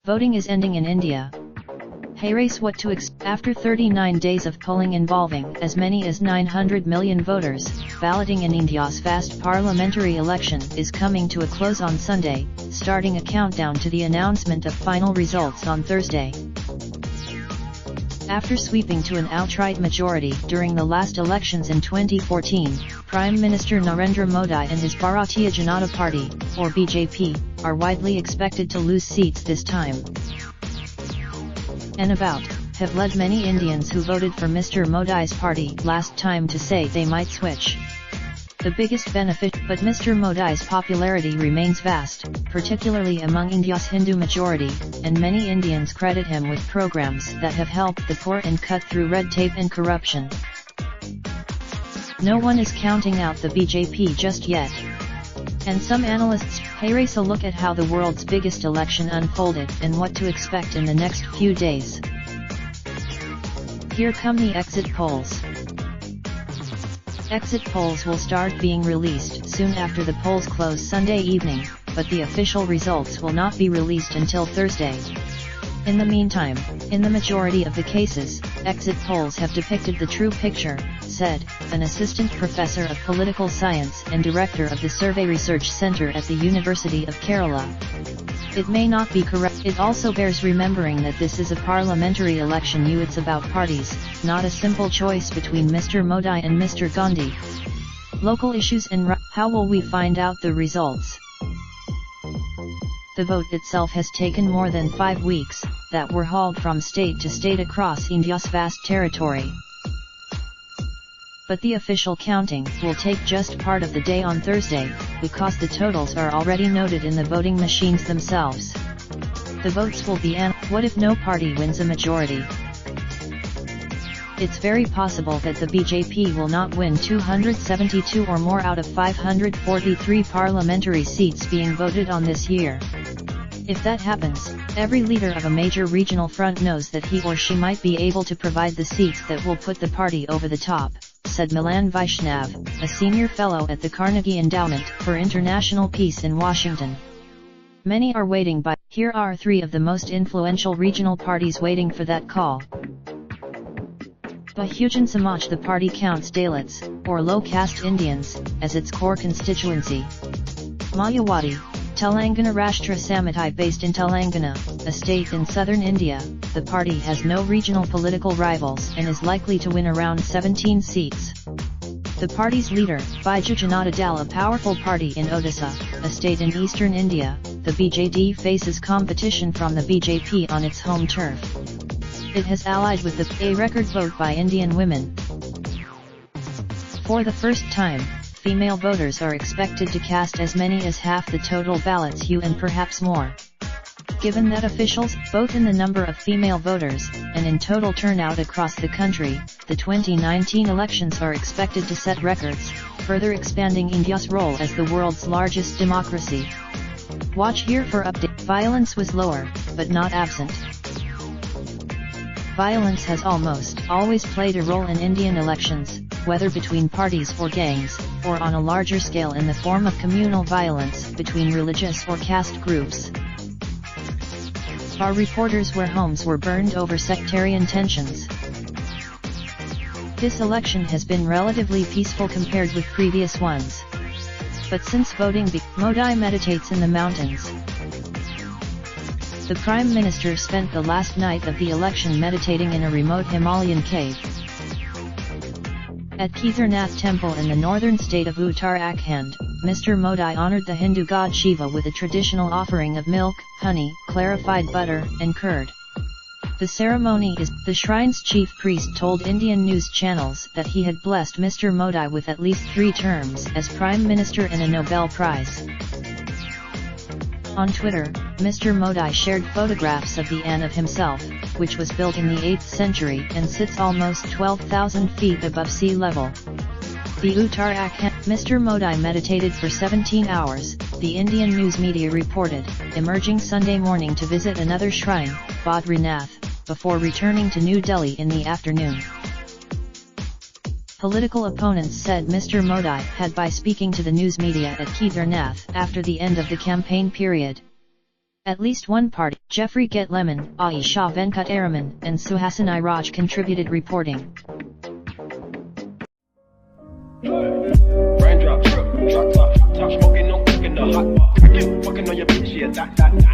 Voting is ending in India. Hey race, what to expect? After 39 days of polling involving as many as 900 million voters, balloting in India's vast parliamentary election is coming to a close on Sunday, starting a countdown to the announcement of final results on Thursday. After sweeping to an outright majority during the last elections in 2014, Prime Minister Narendra Modi and his Bharatiya Janata Party, or BJP, are widely expected to lose seats this time. And have led many Indians who voted for Mr. Modi's party last time to say they might switch. The biggest benefit, but Mr. Modi's popularity remains vast, particularly among India's Hindu majority, and many Indians credit him with programs that have helped the poor and cut through red tape and corruption. No one is counting out the BJP just yet. And some analysts race a look at how the world's biggest election unfolded and what to expect in the next few days. Here come the exit polls. Exit polls will start being released soon after the polls close Sunday evening, but the official results will not be released until Thursday. In the meantime, in the majority of the cases, exit polls have depicted the true picture, said an assistant professor of political science and director of the Survey Research Center at the University of Kerala. It may not be correct. It also bears remembering that this is a parliamentary election. It's about parties, not a simple choice between Mr. Modi and Mr. Gandhi. Local issues and how will we find out the results? The vote itself has taken more than 5 weeks, that were hauled from state to state across India's vast territory. But the official counting will take just part of the day on Thursday, because the totals are already noted in the voting machines themselves. The votes will be what if no party wins a majority? It's very possible that the BJP will not win 272 or more out of 543 parliamentary seats being voted on this year. If that happens, every leader of a major regional front knows that he or she might be able to provide the seats that will put the party over the top, said Milan Vaishnav, a senior fellow at the Carnegie Endowment for International Peace in Washington. Many are waiting, but here are 3 of the most influential regional parties waiting for that call. Bahujan Samaj. The party counts Dalits, or low-caste Indians, as its core constituency. Mayawati, Telangana Rashtra Samiti. Based in Telangana, a state in southern India, the party has no regional political rivals and is likely to win around 17 seats. The party's leader, Biju Janata Dal, a powerful party in Odisha, a state in eastern India, the BJD faces competition from the BJP on its home turf. It has allied with a record vote by Indian women. For the first time, female voters are expected to cast as many as half the total ballots and perhaps more. Given that officials, both in the number of female voters, and in total turnout across the country, the 2019 elections are expected to set records, further expanding India's role as the world's largest democracy. Watch here for update. Violence was lower, but not absent. Violence has almost always played a role in Indian elections, whether between parties or gangs, or on a larger scale in the form of communal violence between religious or caste groups. Our reporters where homes were burned over sectarian tensions. This election has been relatively peaceful compared with previous ones. But since voting Modi meditates in the mountains. The Prime Minister spent the last night of the election meditating in a remote Himalayan cave. At Kedarnath Temple in the northern state of Uttarakhand, Mr. Modi honored the Hindu god Shiva with a traditional offering of milk, honey, clarified butter, and curd. The ceremony the shrine's chief priest told Indian news channels that he had blessed Mr. Modi with at least 3 terms as Prime Minister and a Nobel Prize. On Twitter, Mr. Modi shared photographs of the An of himself, which was built in the 8th century and sits almost 12,000 feet above sea level. The Uttarakhand. Mr. Modi meditated for 17 hours, the Indian news media reported, emerging Sunday morning to visit another shrine, Badrinath, before returning to New Delhi in the afternoon. Political opponents said Mr. Modi had by speaking to the news media at Kedarnath after the end of the campaign period. At least one party, Jeffrey Get Lemon, Aisha Venkat Araman, and Suhasini Raj contributed reporting. Raindrop, drip, drop top, top smoking, no cooking the hot pot. Fucking on your bitch, yeah, that.